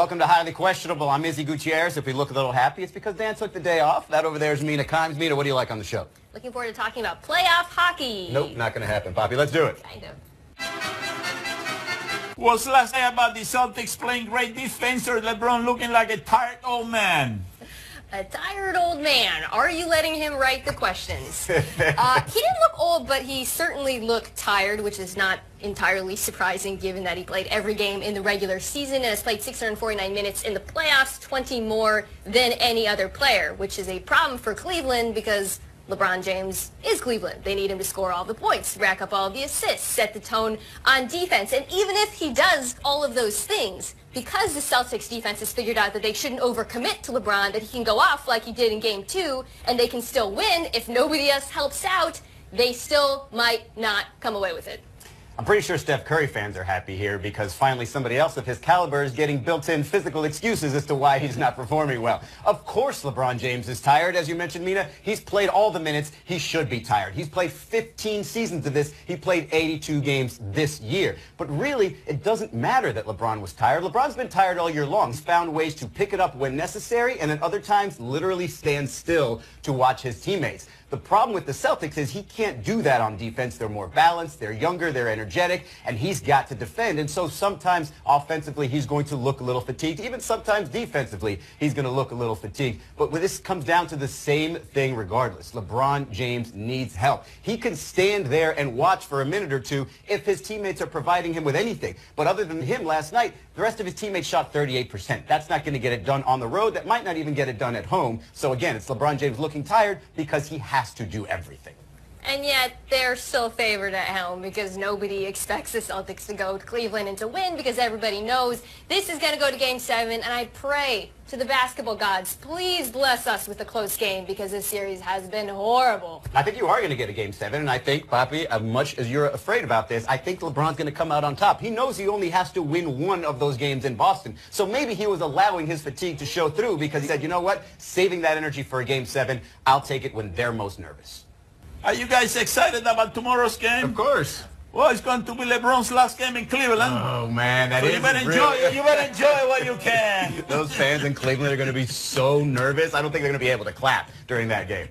Welcome to Highly Questionable. I'm Izzy Gutierrez. If we look a little happy, it's because Dan took the day off. That over there is Mina Kimes. Mina, what do you like on the show? Looking forward to talking about playoff hockey. Nope, not going to happen, Poppy. Let's do it. Kind of. Was last night about the Celtics playing great defense or LeBron looking like a tired old man? A tired old man. Are you letting him write the questions? He didn't look old, but he certainly looked tired, which is not entirely surprising given that he played every game in the regular season and has played 649 minutes in the playoffs, 20 more than any other player, which is a problem for Cleveland because LeBron James is Cleveland. They need him to score all the points, rack up all the assists, set the tone on defense. And even if he does all of those things, because the Celtics defense has figured out that they shouldn't overcommit to LeBron, that he can go off like he did in Game 2, and they can still win, if nobody else helps out, they still might not come away with it. I'm pretty sure Steph Curry fans are happy here because finally somebody else of his caliber is getting built-in physical excuses as to why he's not performing well. Of course LeBron James is tired. As you mentioned, Mina, he's played all the minutes. He should be tired. He's played 15 seasons of this. He played 82 games this year. But really, it doesn't matter that LeBron was tired. LeBron's been tired all year long. He's found ways to pick it up when necessary and at other times literally stand still to watch his teammates. The problem with the Celtics is he can't do that on defense. They're more balanced, they're younger, they're energetic, and he's got to defend. And so sometimes offensively he's going to look a little fatigued. Even sometimes defensively he's going to look a little fatigued. But this comes down to the same thing regardless. LeBron James needs help. He can stand there and watch for a minute or two if his teammates are providing him with anything. But other than him last night, the rest of his teammates shot 38%. That's not going to get it done on the road. That might not even get it done at home. So again, it's LeBron James looking tired because he has to do everything. And yet they're still favored at home because nobody expects the Celtics to go to Cleveland and to win because everybody knows this is going to go to Game 7. And I pray to the basketball gods, please bless us with a close game because this series has been horrible. I think you are going to get a Game 7, and I think, Poppy, as much as you're afraid about this, I think LeBron's going to come out on top. He knows he only has to win one of those games in Boston. So maybe he was allowing his fatigue to show through because he said, you know what, saving that energy for a Game 7, I'll take it when they're most nervous. Are you guys excited about tomorrow's game? Of course. Well, it's going to be LeBron's last game in Cleveland. Oh, man, that so is you better enjoy what you can. Those fans in Cleveland are going to be so nervous. I don't think they're going to be able to clap during that game.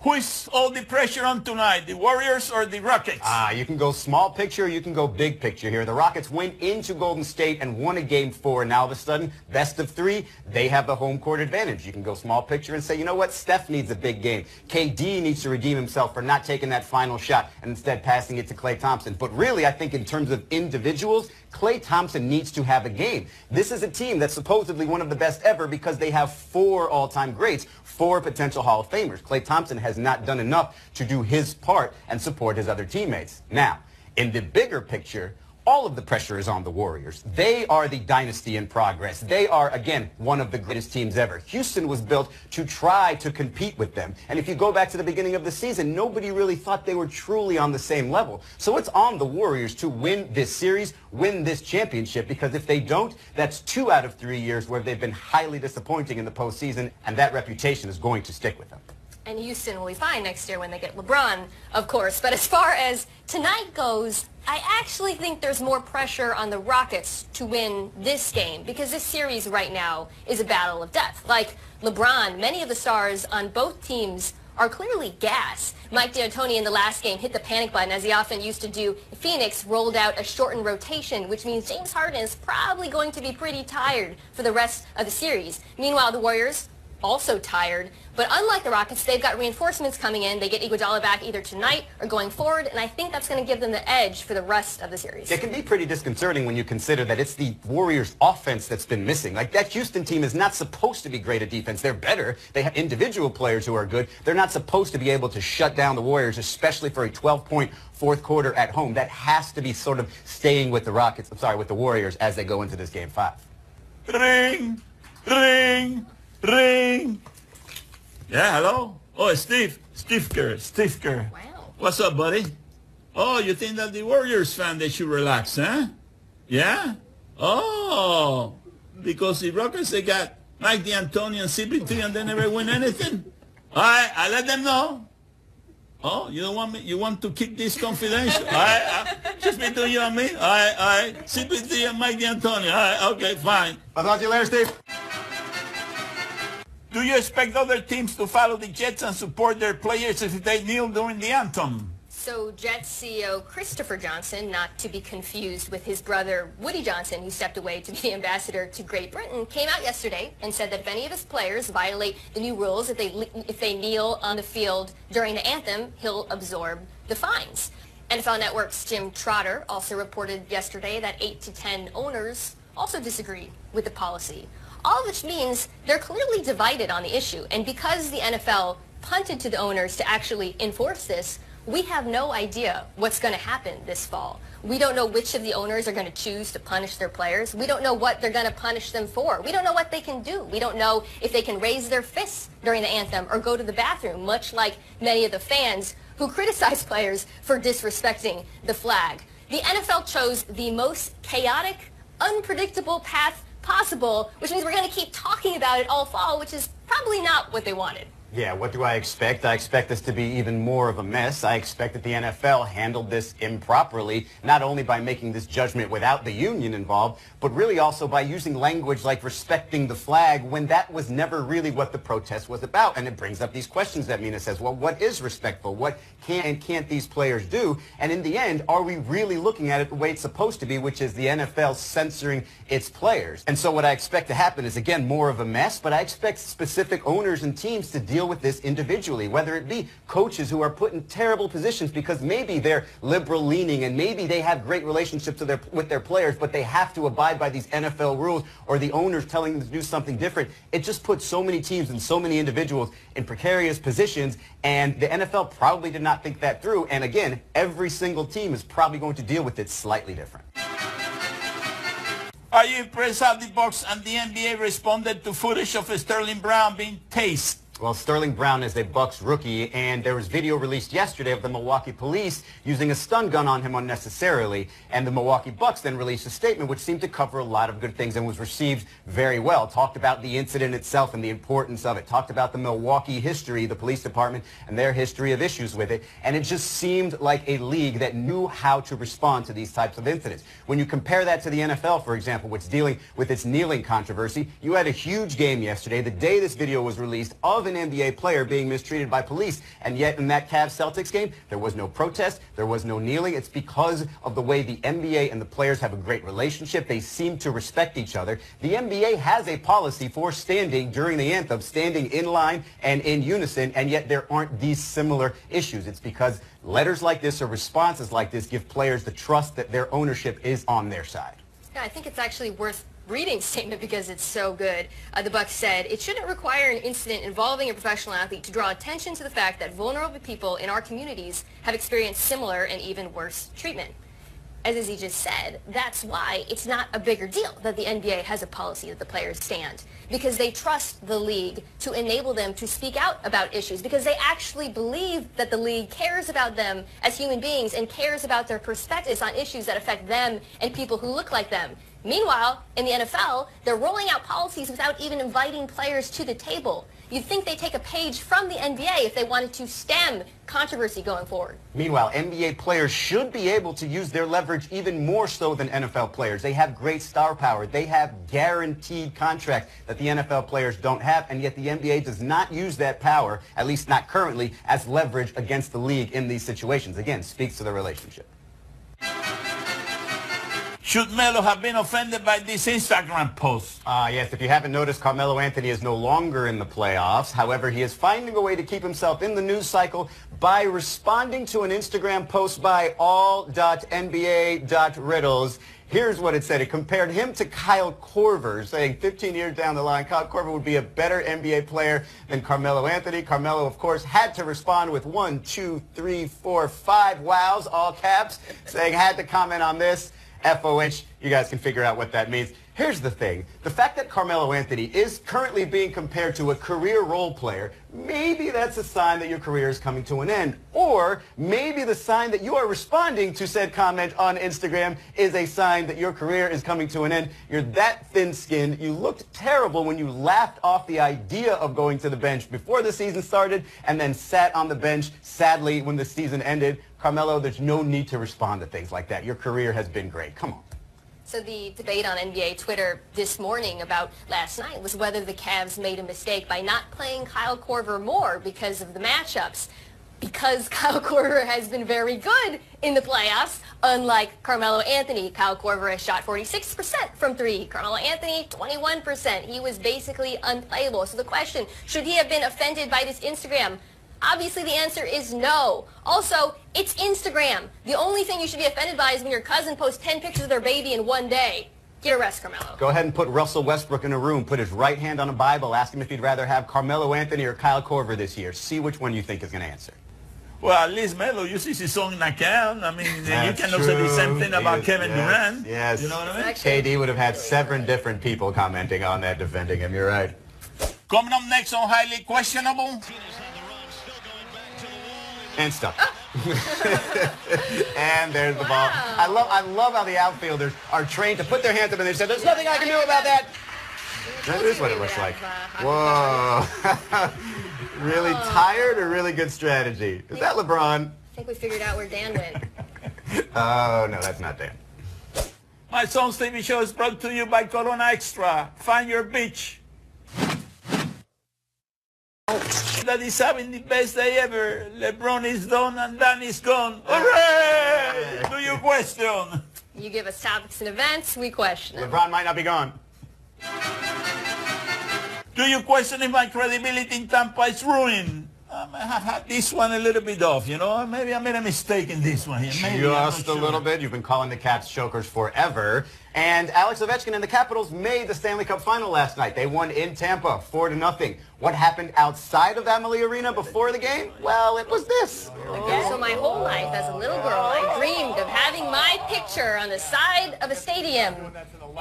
Who is all the pressure on tonight, the Warriors or the Rockets? You can go small picture, you can go big picture here. The Rockets went into Golden State and won a Game 4. And now all of a sudden, best of 3, they have the home court advantage. You can go small picture and say, you know what, Steph needs a big game. KD needs to redeem himself for not taking that final shot and instead passing it to Klay Thompson. But really, I think in terms of individuals, Klay Thompson needs to have a game. This is a team that's supposedly one of the best ever because they have 4 all-time greats, 4 potential Hall of Famers. Klay Thompson has not done enough to do his part and support his other teammates. Now, in the bigger picture, all of the pressure is on the Warriors. They are the dynasty in progress. They are, again, one of the greatest teams ever. Houston was built to try to compete with them. And if you go back to the beginning of the season, nobody really thought they were truly on the same level. So it's on the Warriors to win this series, win this championship, because if they don't, that's 2 out of 3 years where they've been highly disappointing in the postseason, and that reputation is going to stick with them. And Houston will be fine next year when they get LeBron, of course. But as far as tonight goes, I actually think there's more pressure on the Rockets to win this game because this series right now is a battle of death. Like LeBron, many of the stars on both teams are clearly gas. Mike D'Antoni in the last game hit the panic button as he often used to do. Phoenix rolled out a shortened rotation, which means James Harden is probably going to be pretty tired for the rest of the series. Meanwhile, the Warriors, also tired. But unlike the Rockets, they've got reinforcements coming in. They get Iguodala back either tonight or going forward, and I think that's going to give them the edge for the rest of the series. It can be pretty disconcerting when you consider that it's the Warriors' offense that's been missing. Like, that Houston team is not supposed to be great at defense. They're better. They have individual players who are good. They're not supposed to be able to shut down the Warriors, especially for a 12-point fourth quarter at home. That has to be sort of staying with the with the Warriors as they go into this Game 5. Ring, ring, ring. Yeah, hello? Oh, Steve Kerr. Wow. What's up, buddy? Oh, you think that the Warriors fan, they should relax, huh? Yeah? Oh, because the Rockets, they got Mike D'Antoni and CP3 and they never win anything? All right, I let them know. Oh, you don't want me? You want to keep this confidential? Just between you and me? All right. CP3 and Mike D'Antoni. All right, okay, fine. I'll talk to you later, Steve. Do you expect other teams to follow the Jets and support their players if they kneel during the anthem? So Jets CEO Christopher Johnson, not to be confused with his brother Woody Johnson, who stepped away to be ambassador to Great Britain, came out yesterday and said that if any of his players violate the new rules, if they kneel on the field during the anthem, he'll absorb the fines. NFL Network's Jim Trotter also reported yesterday that 8 to 10 owners also disagree with the policy. All of which means they're clearly divided on the issue. And because the NFL punted to the owners to actually enforce this, we have no idea what's going to happen this fall. We don't know which of the owners are going to choose to punish their players. We don't know what they're going to punish them for. We don't know what they can do. We don't know if they can raise their fists during the anthem or go to the bathroom, much like many of the fans who criticize players for disrespecting the flag. The NFL chose the most chaotic, unpredictable path possible, which means we're going to keep talking about it all fall, which is probably not what they wanted. Yeah, what do I expect? I expect this to be even more of a mess. I expect that the NFL handled this improperly, not only by making this judgment without the union involved, but really also by using language like respecting the flag when that was never really what the protest was about. And it brings up these questions that Mina says, well, what is respectful? What can and can't these players do? And in the end, are we really looking at it the way it's supposed to be, which is the NFL censoring its players? And so what I expect to happen is, again, more of a mess, but I expect specific owners and teams to deal with this individually, whether it be coaches who are put in terrible positions because maybe they're liberal leaning and maybe they have great relationships with their players, but they have to abide by these NFL rules, or the owners telling them to do something different. It just puts so many teams and so many individuals in precarious positions, and the NFL probably did not think that through. And again, every single team is probably going to deal with it slightly different. Are you impressed how the Bucks and the NBA responded to footage of Sterling Brown being tased? Well, Sterling Brown is a Bucks rookie, and there was video released yesterday of the Milwaukee police using a stun gun on him unnecessarily. And the Milwaukee Bucks then released a statement which seemed to cover a lot of good things and was received very well. Talked about the incident itself and the importance of it. Talked about the Milwaukee history, the police department, and their history of issues with it. And it just seemed like a league that knew how to respond to these types of incidents. When you compare that to the NFL, for example, which is dealing with its kneeling controversy, you had a huge game yesterday, the day this video was released, of an NBA player being mistreated by police. And yet in that Cavs-Celtics game, there was no protest, there was no kneeling. It's because of the way the NBA and the players have a great relationship. They seem to respect each other. The NBA has a policy for standing during the anthem, standing in line and in unison, and yet there aren't these similar issues. It's because letters like this or responses like this give players the trust that their ownership is on their side. Yeah, I think it's actually worth reading statement because it's so good. The Bucks said, it shouldn't require an incident involving a professional athlete to draw attention to the fact that vulnerable people in our communities have experienced similar and even worse treatment. As Izzy just said, that's why it's not a bigger deal that the NBA has a policy that the players stand, because they trust the league to enable them to speak out about issues, because they actually believe that the league cares about them as human beings and cares about their perspectives on issues that affect them and people who look like them. Meanwhile, in the NFL, they're rolling out policies without even inviting players to the table. You'd think they'd take a page from the NBA if they wanted to stem controversy going forward. Meanwhile, NBA players should be able to use their leverage even more so than NFL players. They have great star power. They have guaranteed contracts that the NFL players don't have, and yet the NBA does not use that power, at least not currently, as leverage against the league in these situations. Again, speaks to the relationship. Should Melo have been offended by this Instagram post? Yes, if you haven't noticed, Carmelo Anthony is no longer in the playoffs. However, he is finding a way to keep himself in the news cycle by responding to an Instagram post by all.nba.riddles. Here's what it said. It compared him to Kyle Korver, saying 15 years down the line, Kyle Korver would be a better NBA player than Carmelo Anthony. Carmelo, of course, had to respond with 1, 2, 3, 4, 5 wows, all caps, saying had to comment on this. FOH, you guys can figure out what that means. Here's the thing. The fact that Carmelo Anthony is currently being compared to a career role player, maybe that's a sign that your career is coming to an end. Or maybe the sign that you are responding to said comment on Instagram is a sign that your career is coming to an end. You're that thin-skinned. You looked terrible when you laughed off the idea of going to the bench before the season started and then sat on the bench, sadly, when the season ended. Carmelo, there's no need to respond to things like that. Your career has been great. Come on. So the debate on NBA Twitter this morning about last night was whether the Cavs made a mistake by not playing Kyle Korver more because of the matchups. Because Kyle Korver has been very good in the playoffs, unlike Carmelo Anthony. Kyle Korver has shot 46% from three. Carmelo Anthony, 21%. He was basically unplayable. So the question, should he have been offended by this Instagram? Obviously, the answer is no. Also, it's Instagram. The only thing you should be offended by is when your cousin posts 10 pictures of their baby in one day. Get a rest, Carmelo. Go ahead and put Russell Westbrook in a room, put his right hand on a Bible, ask him if he'd rather have Carmelo Anthony or Kyle Korver this year. See which one you think is going to answer. Well, at least Melo uses his own account. I mean, That's you can also do the same true. thing about Kevin Durant. Yes. You know what I mean? KD would have had 7 different people commenting on that, defending him. You're right. Coming up next on Highly Questionable. And stuff. And there's the ball. I love how the outfielders are trained to put their hands up and they say, there's nothing I can do about that. That is what it looks like. Whoa. Really tired or really good strategy? Is that LeBron? I think we figured out where Dan went. Oh, no, that's not Dan. My son's TV show is brought to you by Corona Extra. Find your beach. That is having the best day ever. LeBron is done and Dan is gone. Hooray! Do you question? You give us topics and events, we question them. LeBron might not be gone. Do you question if my credibility in Tampa is ruined? I have had this one a little bit off, you know. Maybe I made a mistake in this one here. Maybe, Just a little bit. You've been calling the Caps chokers forever. And Alex Ovechkin and the Capitals made the Stanley Cup final last night. They won in Tampa 4-0. What happened outside of Amalie Arena before the game? Well, it was this. So my whole life as a little girl, I dreamed of having my picture on the side of a stadium.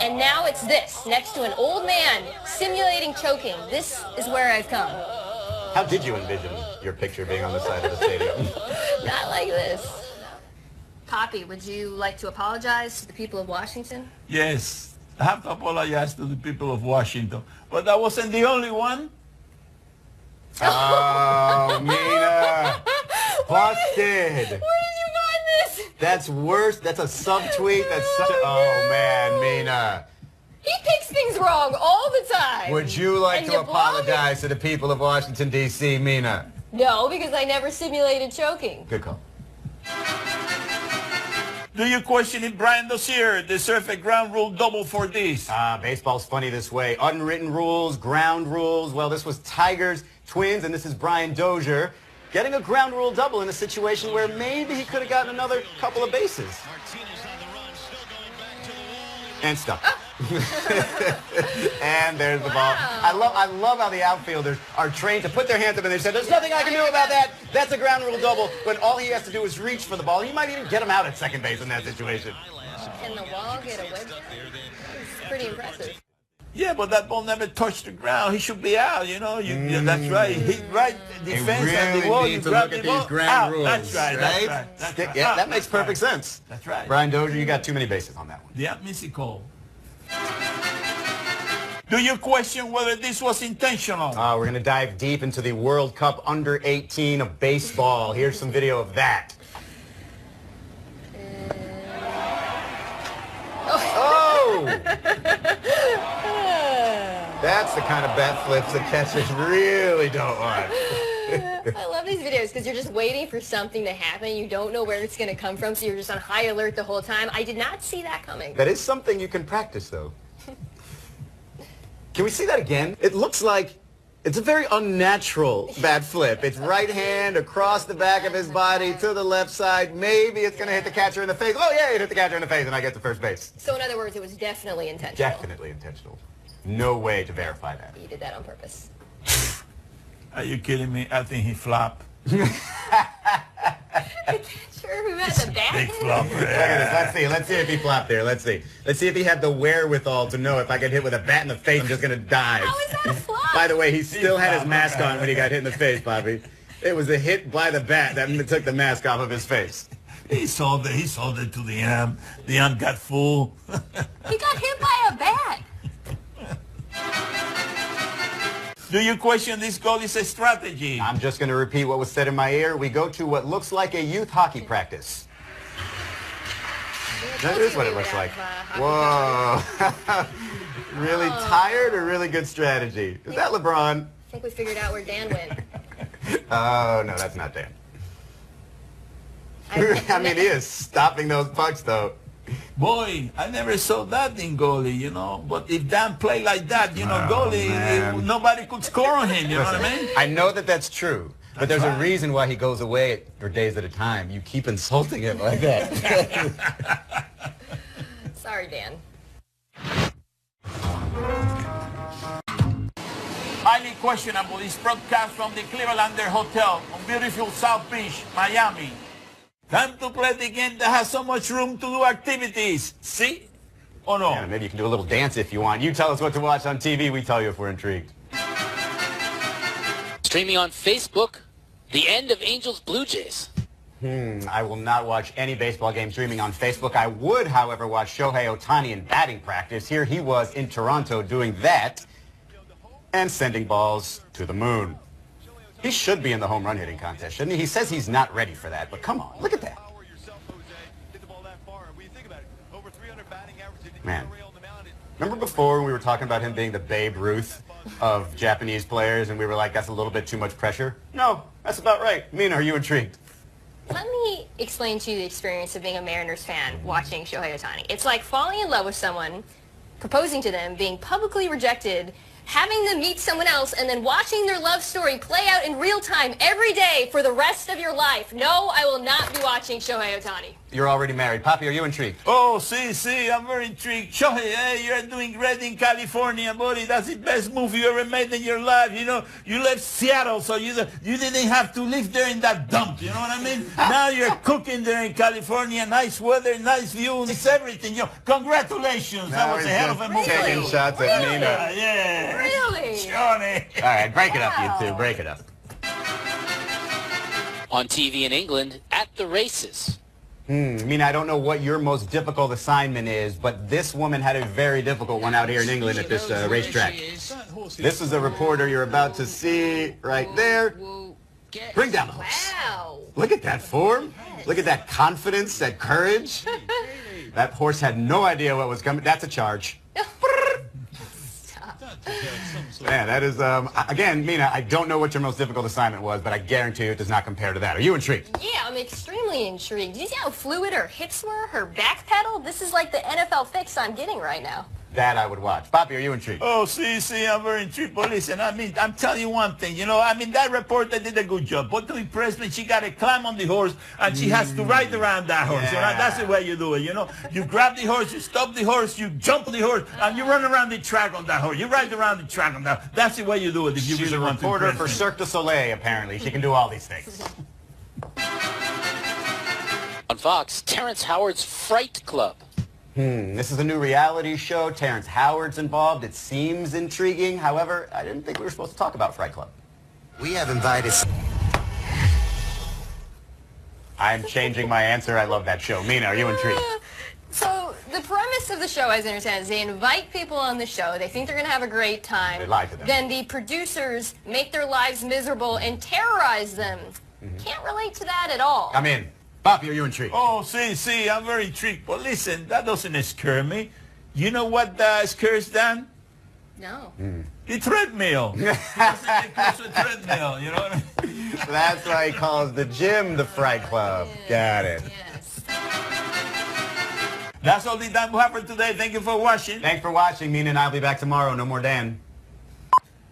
And now it's this, next to an old man simulating choking. This is where I've come. How did you envision your picture being on the side of the stadium? Not like this. Poppy, would you like to apologize to the people of Washington? Yes, I have to apologize to the people of Washington. But that wasn't the only one. Oh, Mina. Busted. Where did you find this? That's worse. That's a subtweet. That's such a... Oh, man, Mina. He picks things wrong all the time. Would you like And to you blow apologize to the people of Washington, D.C., Mina? No, because I never simulated choking. Good call. Do you question if Brian Dozier deserves a ground rule double for this? Baseball's funny this way. Unwritten rules, ground rules. Well, this was Tigers, Twins, and this is Brian Dozier getting a ground rule double in a situation where maybe he could have gotten another couple of bases. And stuff. And there's the ball. I love how the outfielders are trained to put their hands up and they say, there's nothing I can do about that. That's a ground rule double. When all he has to do is reach for the ball. He might even get him out at second base in that situation. Can the wall get away with that? It's pretty impressive. Yeah, but that ball never touched the ground. He should be out, you know. Yeah, that's right. Hit right defense and the wall. You grab the ball out. That's right. That's right. That's right. Yeah, that makes perfect sense. That's right. Brian Dozier, you got too many bases on that one. The musical. Do you question whether this was intentional? We're going to dive deep into the World Cup Under 18 of baseball. Here's some video of that. Oh! That's the kind of bat flips the catchers really don't want. I love these videos because you're just waiting for something to happen. You don't know where it's going to come from, so you're just on high alert the whole time. I did not see that coming. That is something you can practice, though. Can we see that again? It looks like it's a very unnatural bat flip. It's right hand across the back of his body to the left side. Maybe it's going to hit the catcher in the face. Oh, yeah, it hit the catcher in the face, and I get to first base. So in other words, it was definitely intentional. Definitely intentional. No way to verify that. You did that on purpose. Are you kidding me? I think he flopped. The catcher who had the bat. Big flop. Look at this. Let's see if he flopped there. Let's see if he had the wherewithal to know if I get hit with a bat in the face, I'm just going to dive. How is that a flop? By the way, he still had his mask on when he got hit in the face, Bobby. It was a hit by the bat that took the mask off of his face. He sold it to the amp. The amp got full. He got hit by a bat. Do you question this goalie's strategy? I'm just going to repeat what was said in my ear. We go to what looks like a youth hockey practice. That is what it looks like. Whoa. Really tired or really good strategy? Is that LeBron? I think we figured out where Dan went. Oh, no, that's not Dan. I mean, he is stopping those pucks, though. Boy, I never saw that in goalie, you know. But if Dan played like that, you know, goalie, nobody could score on him, you know what I mean? I know that that's true. But there's a reason why he goes away for days at a time. You keep insulting him like that. Sorry, Dan. Highly questionable is broadcast from the Clevelander Hotel on beautiful South Beach, Miami. Time to play the game that has so much room to do activities. See? Or no? Yeah, maybe you can do a little dance if you want. You tell us what to watch on TV. We tell you if we're intrigued. Streaming on Facebook, the end of Angels Blue Jays. I will not watch any baseball game streaming on Facebook. I would, however, watch Shohei Ohtani in batting practice. Here he was in Toronto doing that and sending balls to the moon. He should be in the home run hitting contest, shouldn't he? He says he's not ready for that, but come on, look at that. Man, remember before when we were talking about him being the Babe Ruth of Japanese players and we were like, that's a little bit too much pressure? No, that's about right. Mina, are you intrigued? Let me explain to you the experience of being a Mariners fan watching Shohei Ohtani. It's like falling in love with someone, proposing to them, being publicly rejected, having them meet someone else, and then watching their love story play out in real time every day for the rest of your life. No, I will not be watching Shohei Ohtani. You're already married. Papi, are you intrigued? Oh, see, I'm very intrigued. Shohei, hey, you're doing great in California, buddy. That's the best move you ever made in your life. You know, you left Seattle, so you didn't have to live there in that dump. You know what I mean? Now you're cooking there in California. Nice weather, nice view, it's everything. You know, congratulations. That was a hell of a move. Taking shots at Mina. Yeah. Really? Johnny. All right, break it up, you two. Break it up. On TV in England, at the races. Mina, I don't know what your most difficult assignment is, but this woman had a very difficult one out here in England at this racetrack. This is a reporter you're about to see right there. Bring down the horse. Wow. Look at that form. Look at that confidence, that courage. That horse had no idea what was coming. That's a charge. Man, that is, again, Mina, I don't know what your most difficult assignment was, but I guarantee you it does not compare to that. Are you intrigued? Yeah, I'm extremely intrigued. Do you see how fluid her hips were, her back pedal? This is like the NFL fix I'm getting right now. That I would watch. Papi, are you intrigued? Oh, see, I'm very intrigued. But listen, I mean, I'm telling you one thing, you know, I mean, that reporter did a good job. But to impress me, she got to climb on the horse, and she has to ride around that horse. You know, that's the way you do it, you know. You grab the horse, you stop the horse, you jump the horse, and you run around the track on that horse. You ride around the track on that. That's the way you do it if you She's really a want to reporter impress for me. Cirque du Soleil, apparently. She can do all these things. On Fox, Terrence Howard's Fright Club. This is a new reality show. Terrence Howard's involved. It seems intriguing. However, I didn't think we were supposed to talk about Fright Club. We have invited... I'm changing my answer. I love that show. Mina, are you intrigued? So the premise of the show, as I understand, is they invite people on the show. They think they're going to have a great time. They lie to them. Then the producers make their lives miserable and terrorize them. Can't relate to that at all. I'm in. Papi, are you intrigued? Oh, see, I'm very intrigued. But listen, that doesn't scare me. You know what scares Dan? No. The treadmill. The treadmill, you know what I mean? That's why he calls the gym the Fright Club. Got it. Yes. That's all the time we have for today. Thank you for watching. Thanks for watching. Mina and I'll be back tomorrow. No more Dan.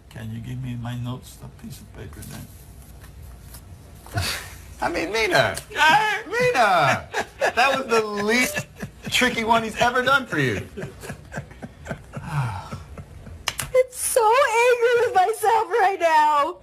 Can you give me my notes, a piece of paper then? I mean, Mina. Mina. That was the least tricky one he's ever done for you. I'm so angry with myself right now.